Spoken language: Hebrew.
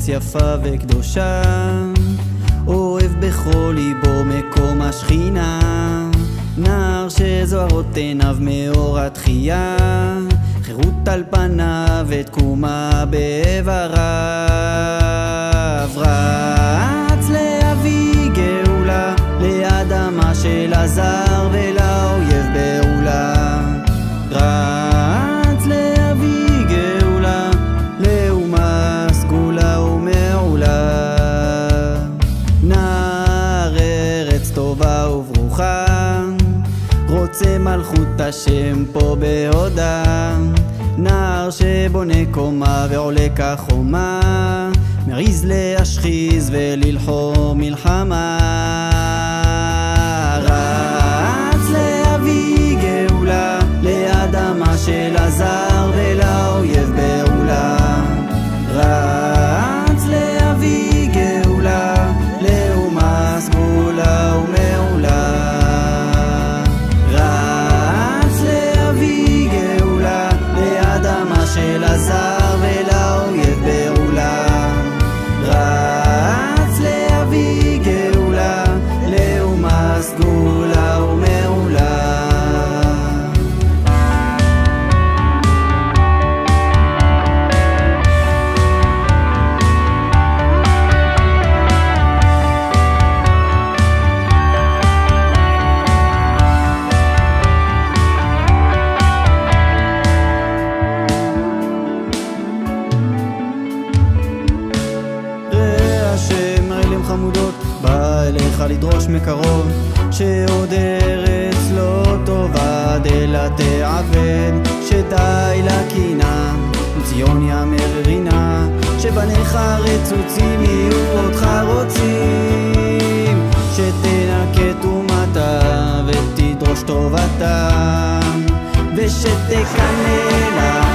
ארץ יפה וקדושה, אוהב בכל ליבו מקום השכינה, נער שזוהרות עיניו מאור התחייה, חירות על פניו ותקומה באיבריו, רץ להביא גאולה לאדמה של הזר ולאויב בעולה, רץ להביא גאולה לאומה סגולה ומעולה, נער ארץ טובה וברוכה, רוצה מלכות השם פה בהודה, נער שבונה קומה ועולה כחומה, מעיז להשחיז וללחום מלחמה, רץ להביא גאולה לאדמה של הזר ולאויב בעולה, רץ להביא גאולה לאומה סגולה ומעולה, של הזר ולאויב בעולה, רץ להביא גאולה לאומה סגולה ומעולה. חמודות בא אליך לדרוש מקרוב, שעוד ארץ לא טובה דלה תעבד, שדי לקינה ציון יאמר רינה, שבניך רצוצים יהיו אותך רוצים, שתנקה טומאתה ותדרוש טובתה, ושתקנא לה